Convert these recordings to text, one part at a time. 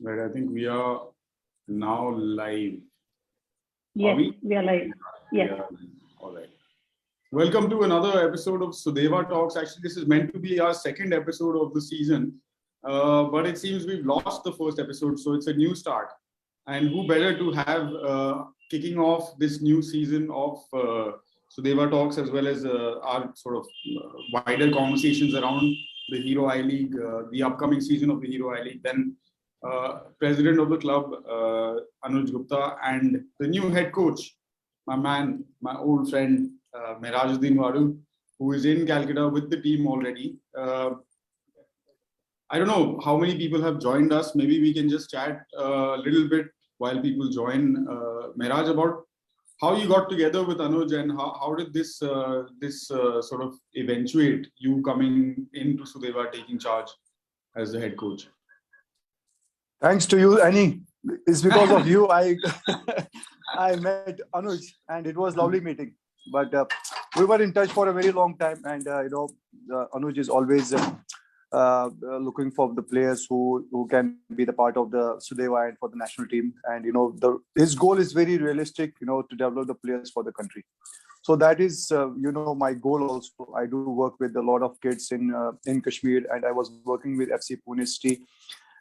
Right, I think we are now live. Yes, we are live. Yes. Yeah. All right. Welcome to another episode of Sudeva Talks. Actually, this is meant to be our second episode of the season, but it seems we've lost the first episode, so it's a new start. And who better to have kicking off this new season of Sudeva Talks, as well as our sort of wider conversations around the Hero I League, the upcoming season of the Hero I League, then president of the club, Anuj Gupta, and the new head coach, my man, my old friend, Merajuddin Waru, who is in Calcutta with the team already. I don't know how many people have joined us. Maybe we can just chat a little bit while people join. Meraj, about how you got together with Anuj and how did this sort of eventuate you coming into Sudeva, taking charge as the head coach? Thanks to you, Annie. It's because of you I I met Anuj, and it was lovely meeting. But we were in touch for a very long time, and Anuj is always looking for the players who can be the part of the Sudeva and for the national team. And his goal is very realistic, to develop the players for the country. So that is my goal also. I do work with a lot of kids in Kashmir, and I was working with FC Pune City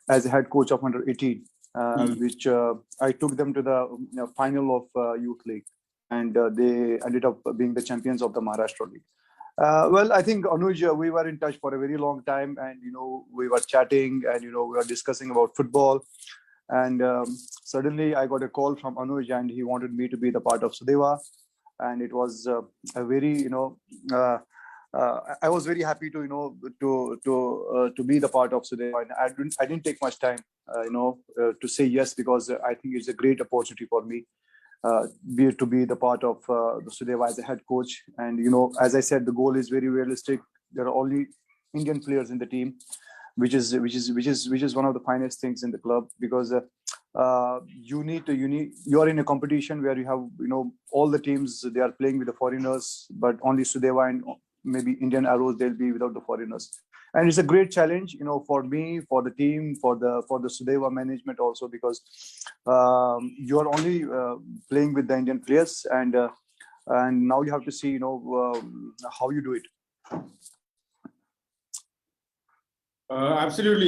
as a head coach of under 18, which I took them to the final of Youth League, and they ended up being the champions of the Maharashtra League. Well, I think Anuj, we were in touch for a very long time, and we were chatting, and we were discussing about football, and suddenly I got a call from Anuj, and he wanted me to be the part of Sudeva, and it was a very I was very happy to be the part of Sudeva, and I didn't take much time to say yes, because I think it's a great opportunity for me to be the part of the Sudeva as a head coach. And as I said, the goal is very realistic. There are only Indian players in the team, which is one of the finest things in the club, because you are in a competition where you have all the teams, they are playing with the foreigners, but only Sudeva and maybe Indian Arrows, they'll be without the foreigners. And it's a great challenge, for me, for the team, for the Sudeva management also, because you are only playing with the Indian players, and now you have to see how you do it. Absolutely,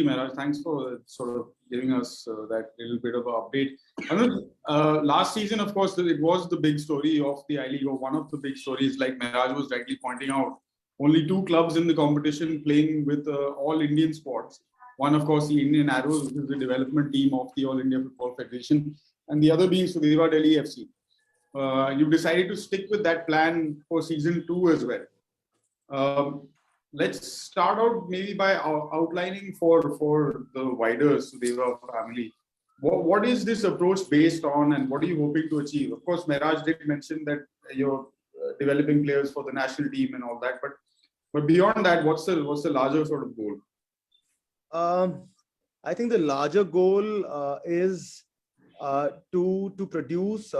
Mehraj. Thanks for sort of giving us that little bit of an update. Anuj, last season, of course, it was the big story of the I-League, or one of the big stories, like Mehraj was rightly pointing out. Only two clubs in the competition playing with all Indian squads. One, of course, the Indian Arrows, which is the development team of the All India Football Federation, and the other being Sudeva Delhi FC. You decided to stick with that plan for season 2 as well. Let's start out maybe by outlining for the wider Sudeva family. What is this approach based on, and what are you hoping to achieve? Of course, Mehraj did mention that you're developing players for the national team and all that, but beyond that, what's the larger sort of goal? I think the larger goal is to produce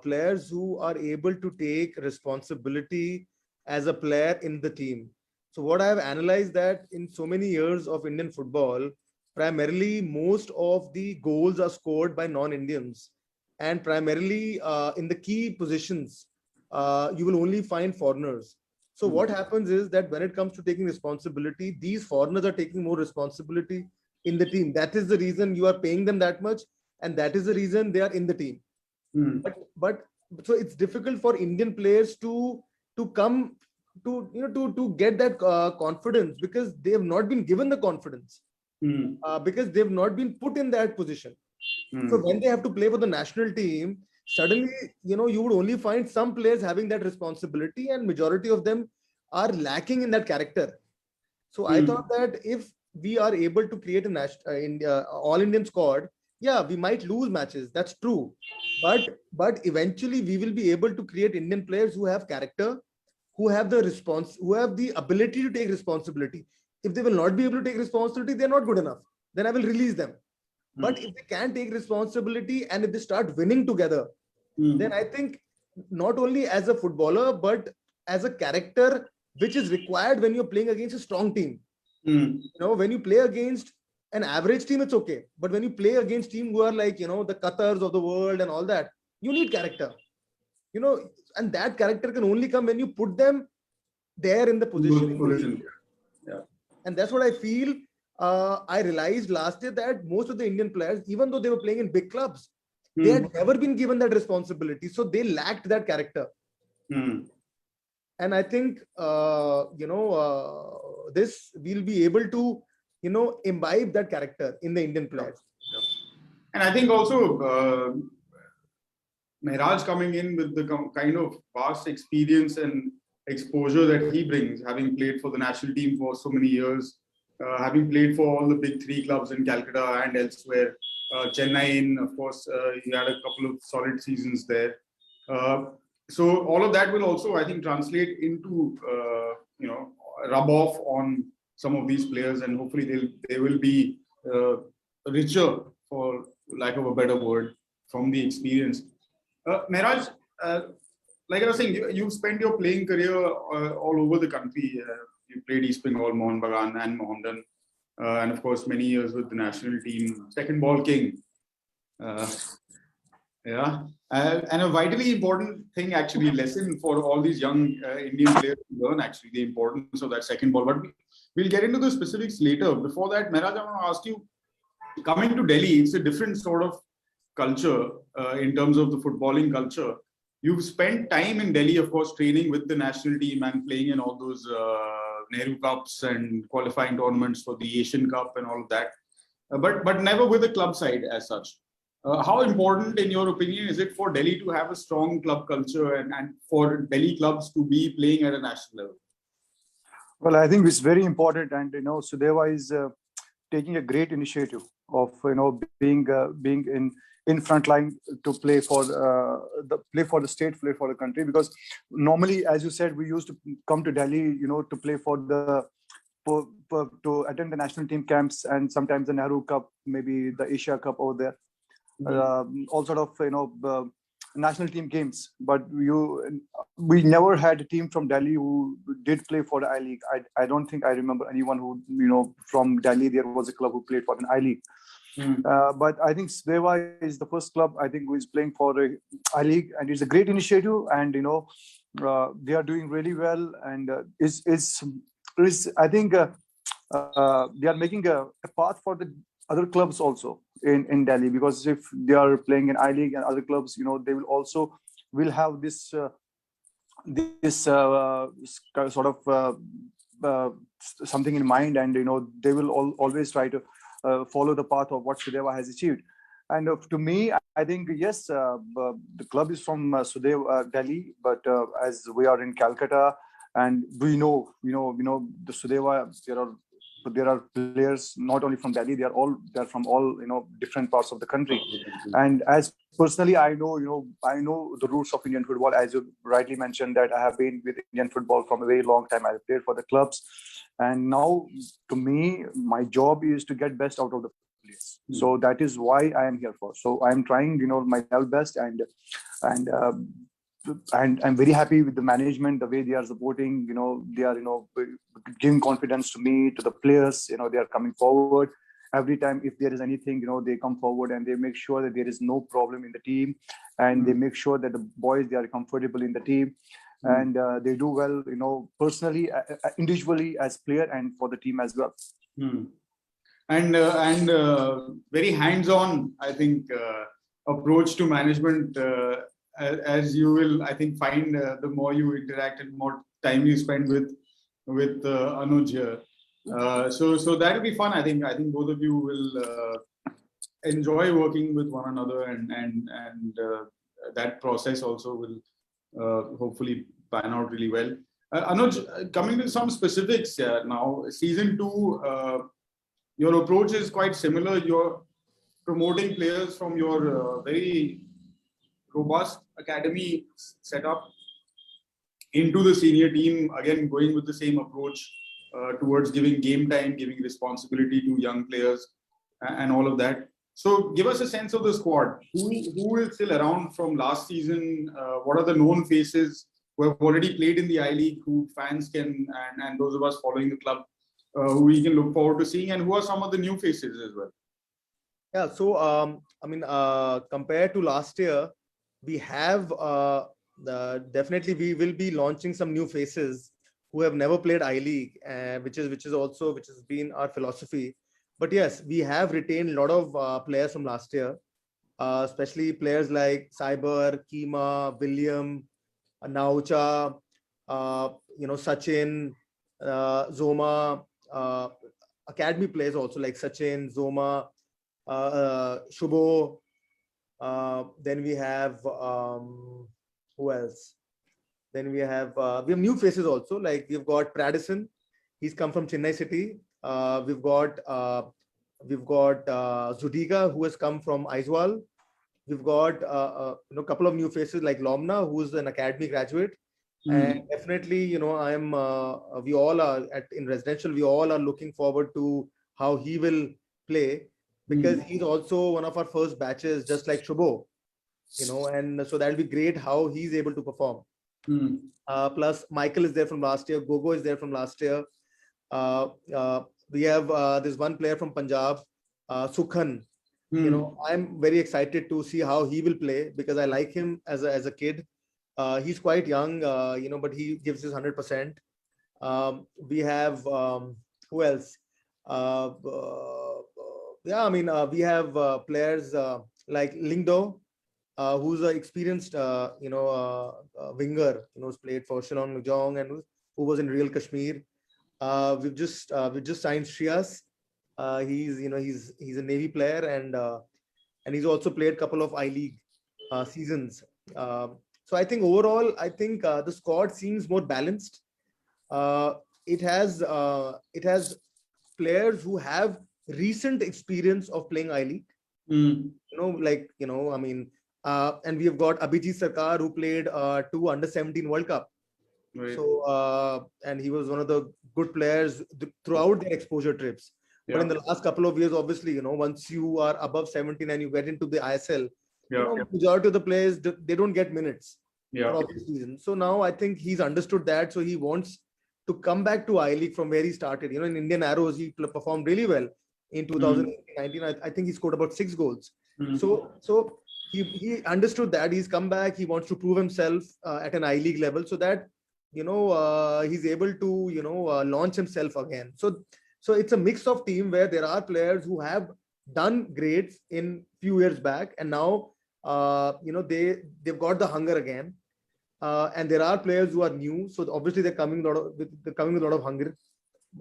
players who are able to take responsibility as a player in the team. So what I have analyzed, that in so many years of Indian football, primarily most of the goals are scored by non-Indians, and primarily in the key positions, you will only find foreigners. So what happens is that when it comes to taking responsibility, these foreigners are taking more responsibility in the team. That is the reason you are paying them that much, and that is the reason they are in the team. But so it's difficult for Indian players to come to get that confidence, because they have not been given the confidence, because they have not been put in that position. So when they have to play for the national team, suddenly you would only find some players having that responsibility, and majority of them are lacking in that character. So I thought that if we are able to create a all Indian squad, yeah, we might lose matches, that's true, but eventually we will be able to create Indian players who have character, who have the ability to take responsibility. If they will not be able to take responsibility, they're not good enough, then I will release them. But if they can take responsibility, and if they start winning together, then I think not only as a footballer, but as a character, which is required when you're playing against a strong team. When you play against an average team, it's okay. But when you play against team who are like, you know, the Qatars of the world and all that, you need character, you know, and that character can only come when you put them there in the position. In the Position. Yeah. And that's what I feel. I realized last year that most of the Indian players, even though they were playing in big clubs, they had never been given that responsibility. So they lacked that character. And I think, this we'll be able to, you know, imbibe that character in the Indian players. And I think also Mehraj coming in with the kind of vast experience and exposure that he brings, having played for the national team for so many years, having played for all the big three clubs in Calcutta and elsewhere, Chennai, of course, he had a couple of solid seasons there. So all of that will also, I think, translate into, rub off on some of these players, and hopefully they will be richer, for lack of a better word, from the experience. Mehraj, like I was saying, you've spent your playing career all over the country. You played East Bengal, Mohun Bagan and Mohammedan, and of course many years with the national team, second ball king. And a vitally important thing, actually, lesson for all these young Indian players to learn, actually, the importance of that second ball. But we'll get into the specifics later. Before that, Mehraj, I want to ask you, coming to Delhi, it's a different sort of culture in terms of the footballing culture. You've spent time in Delhi, of course, training with the national team and playing in all those Nehru Cups and qualifying tournaments for the Asian Cup and all of that, but never with the club side as such. How important, in your opinion, is it for Delhi to have a strong club culture and for Delhi clubs to be playing at a national level? Well, I think it's very important, and Sudeva is taking a great initiative of being in front line to play for the state, play for the country. Because normally, as you said, we used to come to Delhi, to play to attend the national team camps and sometimes the Nehru Cup, maybe the Asia Cup over there. All sort of national team games, but we never had a team from Delhi who did play for the I League. I don't think I remember anyone who from Delhi there was a club who played for an I League. But I think Sudeva is the first club, I think, who is playing for the I League, and it's a great initiative, and they are doing really well, and I think they are making a path for the other clubs also in Delhi, because if they are playing in I League and other clubs, they will have this sort of something in mind, and they will always try to follow the path of what Sudeva has achieved. And to me, I think, yes, the club is from Sudeva, Delhi, but as we are in Calcutta, and we know the Sudeva, there are players not only from Delhi, they're from all different parts of the country. And as personally, I know the roots of Indian football, as you rightly mentioned, that I have been with Indian football from a very long time. I played for the clubs, and now to me, my job is to get best out of the players. So that is why I am here for. So I'm trying my level best, and I'm very happy with the management, the way they are supporting. They are giving confidence to me, to the players. They are coming forward every time. If there is anything, they come forward and they make sure that there is no problem in the team, and they make sure that the boys, they are comfortable in the team, and they do well, personally, individually as player, and for the team as well. And very hands-on, I think, approach to management. As you will, I think, find the more you interact and more time you spend with Anuj here. So that will be fun. I think both of you will enjoy working with one another, and that process also will hopefully pan out really well. Anuj, coming to some specifics now, season 2, your approach is quite similar. You're promoting players from your very robust academy setup into the senior team, again going with the same approach towards giving game time, giving responsibility to young players, and all of that. So give us a sense of the squad. Who is still around from last season? What are the known faces who have already played in the I League, who fans can, and those of us following the club who we can look forward to seeing, and who are some of the new faces as well? Yeah, so I mean, compared to last year, we have definitely we will be launching some new faces who have never played I League, which has been our philosophy. But yes, we have retained a lot of players from last year, especially players like Cyber, Kima, William, Naucha, Sachin, Zoma, academy players also like Sachin, Zoma, Shubho. Then we have who else? Then we have new faces also. Like we've got Pradison. He's come from Chennai City. We've got Zudiga, who has come from Aizwal. We've got a couple of new faces like Lomna, who's an academy graduate. And definitely, we all are in residential. We all are looking forward to how he will play, because he's also one of our first batches, just like Shubho, and so that'll be great how he's able to perform. Plus, Michael is there from last year. Gogo is there from last year. We have this one player from Punjab, Sukhan. I'm very excited to see how he will play, because I like him as a kid. He's quite young, but he gives his 100%. We have who else? We have players like Lingdo, who's an experienced, winger, who's played for Shillong Nujong and who was in Real Kashmir. We've just signed Shriyas. He's a Navy player, and he's also played a couple of I League seasons. So I think overall, the squad seems more balanced. It has players who have recent experience of playing I League. And we have got Abhijit Sarkar, who played 2 under-17 World Cup. Right. So and he was one of the good players throughout their exposure trips. Yeah. But in the last couple of years, obviously, once you are above 17 and you get into the ISL, majority of the players, they don't get minutes for obvious reasons. So now I think he's understood that. So he wants to come back to I League from where he started. In Indian Arrows, he performed really well in 2019. I think he scored about 6 goals. So he understood that. He's come back. He wants to prove himself at an I League level, so that he's able to launch himself again. So it's a mix of team where there are players who have done great in few years back, and now they've got the hunger again. And there are players who are new, so obviously they're coming with a lot of hunger,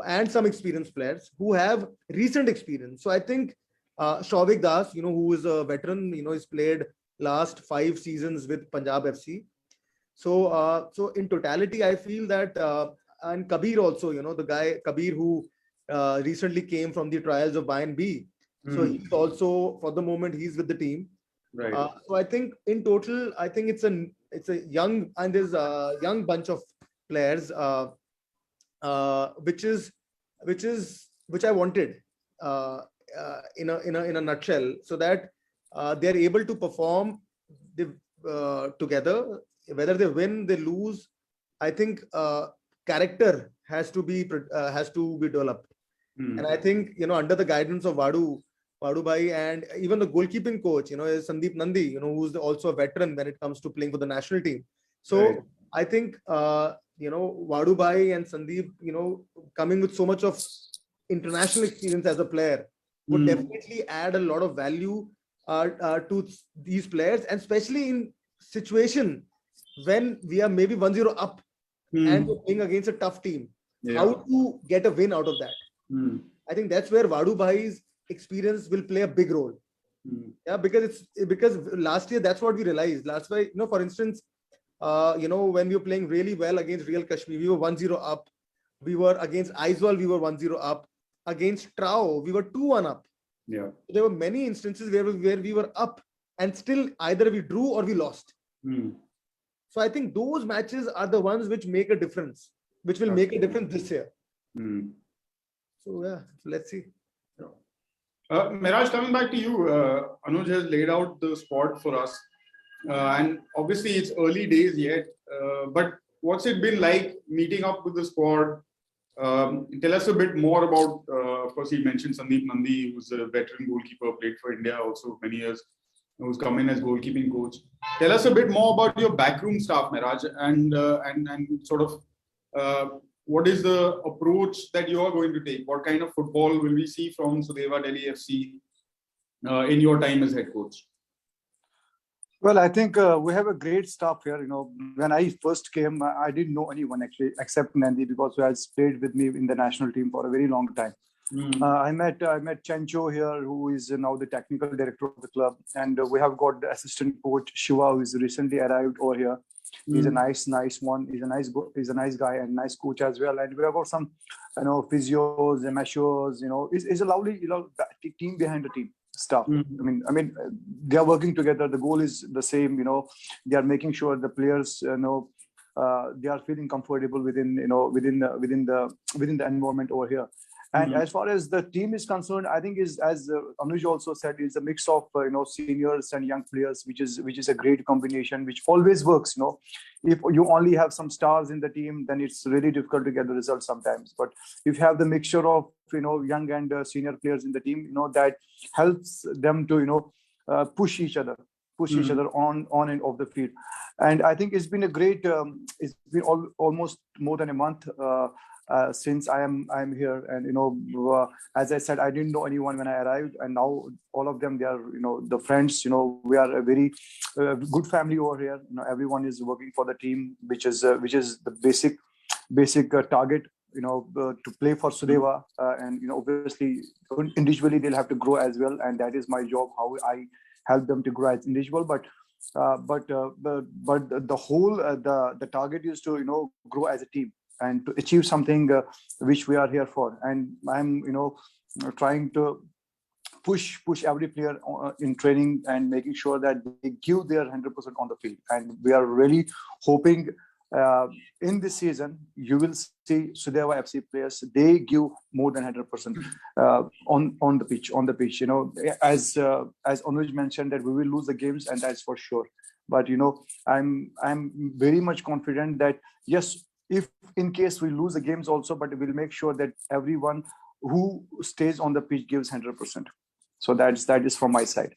and some experienced players who have recent experience. So I think Shavik Das, who is a veteran, he's played last 5 seasons with Punjab FC. So in totality, I feel that and Kabir also, the guy Kabir who recently came from the trials of Bayern B. So he's also, for the moment, he's with the team. Right. So I think in total, I think it's a young, and there's a young bunch of players, which I wanted in a nutshell, so that they're able to perform together, whether they win, they lose. I think character has to be developed, and I think under the guidance of Vadu Bhai, and even the goalkeeping coach, is Sandeep Nandi, who's also a veteran when it comes to playing for the national team. So right. I think Vadu Bhai and Sandeep, coming with so much of international experience as a player would definitely add a lot of value to these players, and especially in situation when we are maybe 1-0 up and we're playing against a tough team. How to get a win out of that? I think that's where Vadu Bhai's experience will play a big role. Because last year that's what we realized. Last year, for instance, when we were playing really well against Real Kashmir, we were 1-0 up. We were against Aizwal, we were 1-0 up. Against Trao, we were 2-1 up. There were many instances where we were up, and still either we drew or we lost. So I think those matches are the ones which make a difference, which will make a difference this year. So yeah, let's see. Miraj, coming back to you, Anuj has laid out the spot for us, and obviously it's early days yet, but what's it been like meeting up with the squad, Tell us a bit more about, of course, he mentioned Sandeep Nandi, who's a veteran goalkeeper, played for India also many years, who's come in as goalkeeping coach. Tell us a bit more about your backroom staff, Mehraj, and sort of what is the approach that you are going to take? What kind of football will we see from Sudeva Delhi FC in your time as head coach? Well, I think we have a great staff here. When I first came, I didn't know anyone actually except Nandi because he has played with me in the national team for a very long time. I met Chencho here, who is now the technical director of the club, and we have got the assistant coach Shiva, who is recently arrived over here. He's a nice one. He's a nice guy and nice coach as well. And we have got some, physios, meshos. It's a lovely, team behind the team staff. I mean, they are working together. The goal is the same. They are making sure the players, they are feeling comfortable within the environment over here. And as far as the team is concerned, I think is, as Anuj also said, is a mix of seniors and young players, which is a great combination, which always works. If you only have some stars in the team, then it's really difficult to get the results sometimes. But if you have the mixture of young and senior players in the team, that helps them to push each other on and off the field. And I think it's been a great. It's been almost more than a month. Since I'm here, and as I said, I didn't know anyone when I arrived, and now all of them, they are the friends. We are a very good family over here. Everyone is working for the team, which is the basic target. To play for Sudeva, and obviously individually they'll have to grow as well, and that is my job. How I help them to grow as individual, but the whole the target is to grow as a team and to achieve something which we are here for. And I'm trying to push every player in training and making sure that they give their 100% on the field. And we are really hoping in this season you will see Sudeva FC players, they give more than 100% on the pitch. As Anuj mentioned, that we will lose the games, and that's for sure. But I'm very much confident that yes, if in case we lose the games also, but we'll make sure that everyone who stays on the pitch gives 100%. So that is from my side.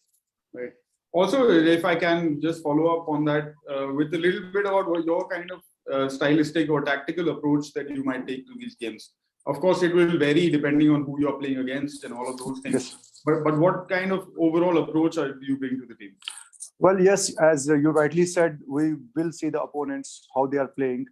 Right. Also, if I can just follow up on that with a little bit about what your kind of stylistic or tactical approach that you might take to these games. Of course, it will vary depending on who you're playing against and all of those things. Yes. But what kind of overall approach do you bring to the team? Well, yes, as you rightly said, we will see the opponents, how they are playing,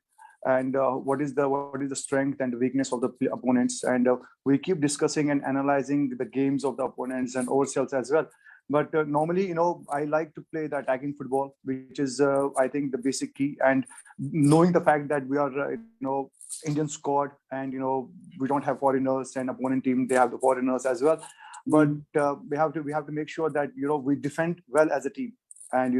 and what is the strength and weakness of the opponents, and we keep discussing and analyzing the games of the opponents and ourselves as well. But normally, I like to play the attacking football, which is I think the basic key. And knowing the fact that we are Indian squad, and we don't have foreigners, and opponent team, they have the foreigners as well. But we have to make sure that we defend well as a team, and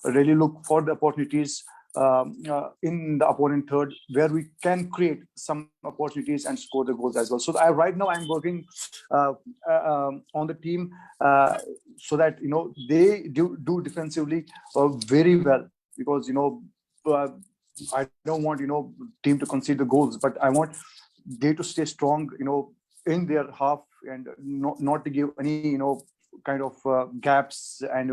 really look for the opportunities in the opponent third, where we can create some opportunities and score the goals as well. So right now I'm working on the team so that they do defensively very well, because I don't want team to concede the goals, but I want they to stay strong in their half, and not to give any kind of gaps and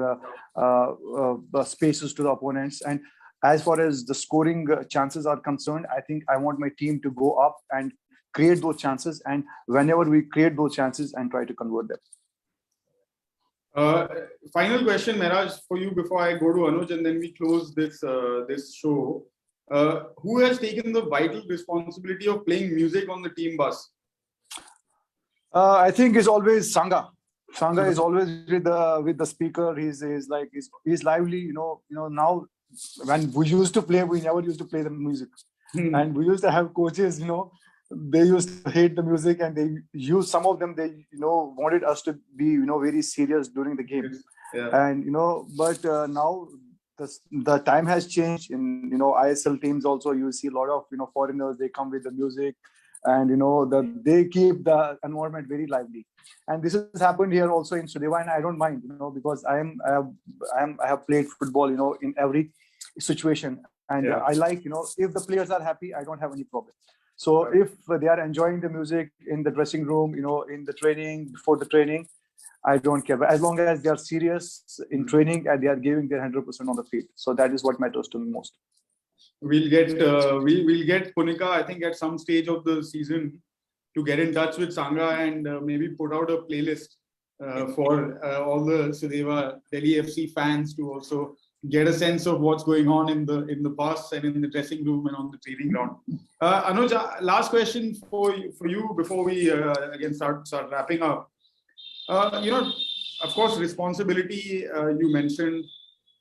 spaces to the opponents. And as far as the scoring chances are concerned, I think I want my team to go up and create those chances, and whenever we create those chances, and try to convert them. Final question, Mehraj, for you before I go to Anuj, and then we close this show. Who has taken the vital responsibility of playing music on the team bus? I think it's always Sanga. Sanga is always with the speaker. He's lively. Now when we used to play, we never used to play the music, and we used to have coaches. They used to hate the music, and some of them wanted us to be very serious during the game. Yeah. And but now the time has changed. In ISL teams also, you see a lot of foreigners. They come with the music, and they keep the environment very lively. And this has happened here also in Sudeva, and I don't mind, because I have played football in every situation, and I like if the players are happy, I don't have any problem. So if they are enjoying the music in the dressing room, in the training, before the training, I don't care. But as long as they are serious in training and they are giving their 100% on the field. So that is what matters to me most. We'll get we'll get Punika, I think, at some stage of the season to get in touch with Sangha and maybe put out a playlist for all the Sudeva Delhi FC fans to also get a sense of what's going on in the bus and in the dressing room and on the training ground. Anuj, last question for you before we again start wrapping up. Of course, responsibility you mentioned,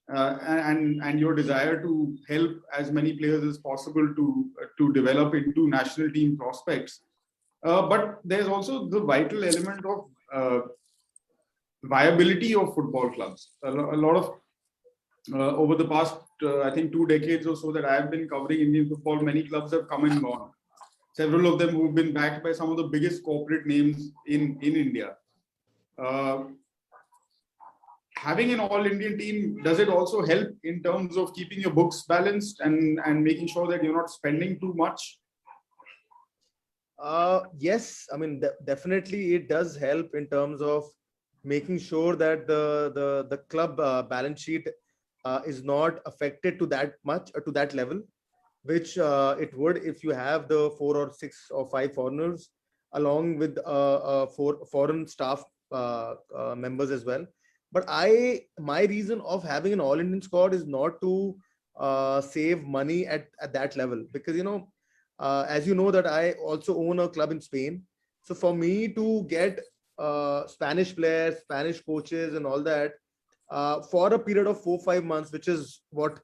and your desire to help as many players as possible to develop into national team prospects. But there's also the vital element of viability of football clubs. A lot of over the past, I think, 2 decades or so that I have been covering Indian football, many clubs have come and gone. Several of them who've been backed by some of the biggest corporate names in India. Having an all-Indian team, does it also help in terms of keeping your books balanced and making sure that you're not spending too much? Yes, I mean, definitely it does help in terms of making sure that the club balance sheet is not affected to that much or to that level, which it would if you have the 4 or 6 or 5 foreigners along with 4 foreign staff members as well. But my reason of having an all-Indian squad is not to save money at that level, because as you know that I also own a club in Spain. So for me to get Spanish players, Spanish coaches and all that for a period of 4-5 months, which is what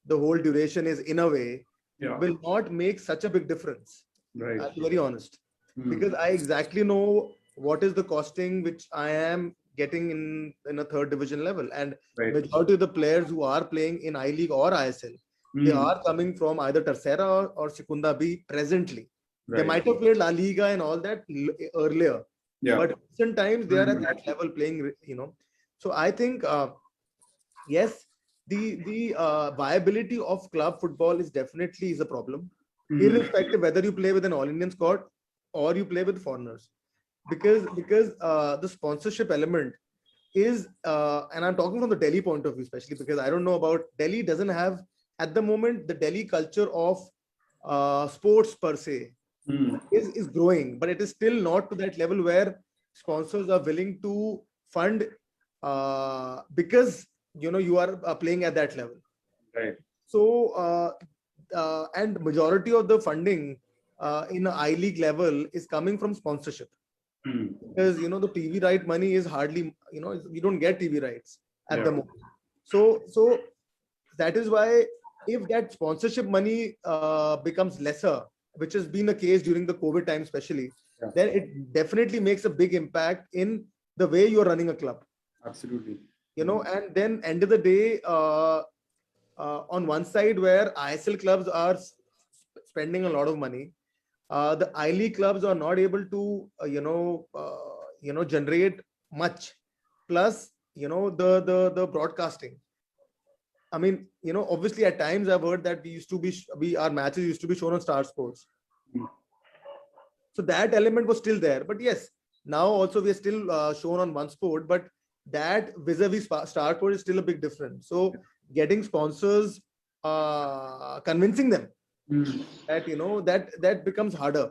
the whole duration is in a way, will not make such a big difference. Right. I'll be very honest. Because I exactly know what is the costing which I am getting in a 3rd division level, and majority of the players who are playing in I-League or ISL, they are coming from either Tercera or Secunda B presently. They might have played La Liga and all that earlier, but recent times they are at that level playing, So I think yes, the viability of club football is definitely a problem, irrespective whether you play with an all-Indian squad or you play with foreigners, because the sponsorship element is and I'm talking from the Delhi point of view, especially because I don't know about Delhi. Doesn't have at the moment the Delhi culture of sports per se is growing, but it is still not to that level where sponsors are willing to fund because you are playing at that level. Right. So and majority of the funding in I-League level is coming from sponsorship, because the TV right money is hardly, we don't get TV rights at the moment. So that is why if that sponsorship money becomes lesser, which has been the case during the COVID time especially, then it definitely makes a big impact in the way you're running a club. Absolutely. And then end of the day, on one side where ISL clubs are spending a lot of money, the I-League clubs are not able to generate much, plus the broadcasting. I mean, obviously at times I've heard that our matches used to be shown on Star Sports. So that element was still there, but yes, now also we are still shown on One Sport, but that vis-a-vis Star Sport is still a big difference. So getting sponsors, convincing them that that becomes harder.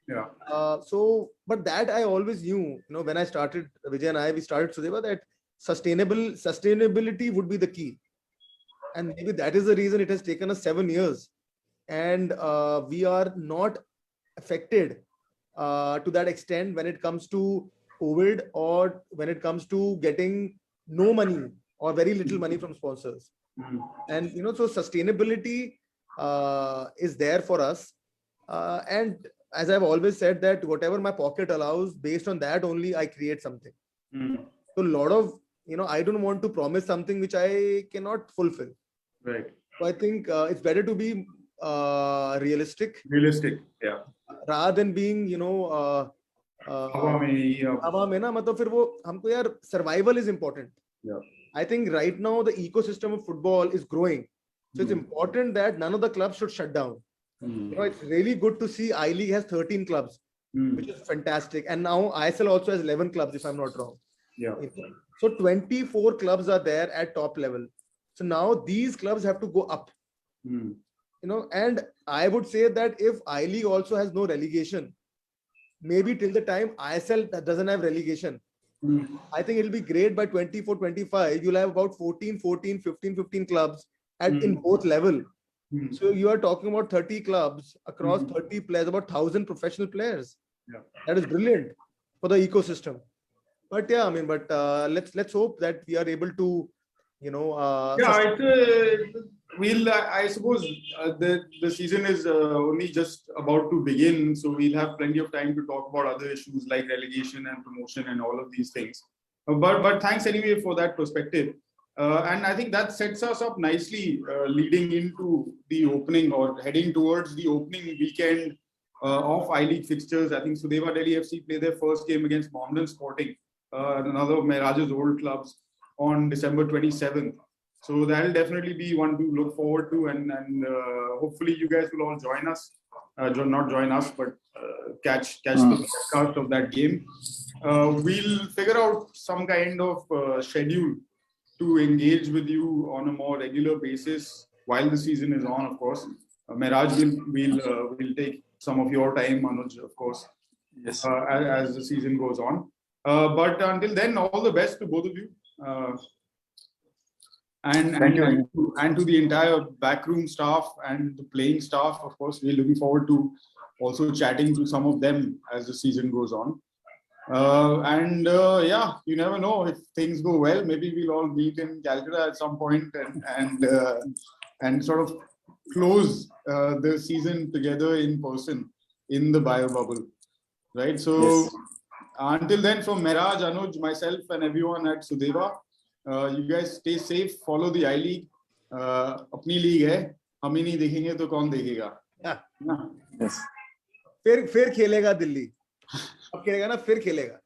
But that I always knew, when I started, Vijay and we started Sudeva, that sustainability would be the key, and maybe that is the reason it has taken us 7 years, and we are not affected to that extent when it comes to COVID or when it comes to getting no money or very little money from sponsors. And so sustainability is there for us, and as I've always said, that whatever my pocket allows, based on that only I create something. So a lot of I don't want to promise something which I cannot fulfill. Right. So I think it's better to be realistic, rather than being हवा में ना, मतलब फिर वो हमको यार survival is important. I think right now the ecosystem of football is growing, so it's important that none of the clubs should shut down. You know, it's really good to see I-League has 13 clubs, which is fantastic. And now ISL also has 11 clubs, if I'm not wrong. Yeah. So 24 clubs are there at top level. So now these clubs have to go up. You know, and I would say that if I-League also has no relegation, maybe till the time ISL doesn't have relegation, I think it'll be great by 24, 25. You'll have about 14, 15 clubs in both level. So you are talking about 30 clubs across 30 players, about 1,000 professional players. Yeah. That is brilliant for the ecosystem. But yeah, I mean, but let's hope that we are able to, you know, I suppose the season is only just about to begin, so we'll have plenty of time to talk about other issues like relegation and promotion and all of these things. But thanks anyway for that perspective. And I think that sets us up nicely leading into the opening or heading towards the opening weekend of I-League fixtures. I think Sudeva Delhi FC play their first game against Mohammedan Sporting, another of Mehraj's old clubs, on December 27th. So that'll definitely be one to look forward to, and hopefully you guys will all join us. Not join us, but catch the broadcast of that game. We'll figure out some kind of schedule to engage with you on a more regular basis while the season is on, of course. Mehraj will take some of your time, Anuj, of course, Yes. as the season goes on. But until then, all the best to both of you. Thank you. And to the entire backroom staff and the playing staff, of course. We're looking forward to also chatting to some of them as the season goes on. Yeah, you never know, if things go well, maybe we'll all meet in Calcutta at some point and sort of close the season together in person in the bio bubble, right? So Yes. Until then, from Mehraj, Anuj, myself, and everyone at Sudeva, you guys stay safe, follow the I-League. अपनी league है, हम ही नहीं देखेंगे तो कौन देखेगा? Yes. फिर खेलेगा दिल्ली. अब खेलेगा ना, फिर खेलेगा.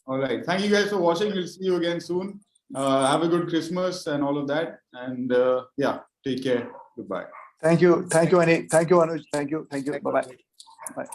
All right. Thank you guys for watching. We'll see you again soon. Have a good Christmas and all of that. And yeah, take care. Goodbye. Thank you, Ani. Thank you, Anuj. Thank you. Bye-bye. Bye.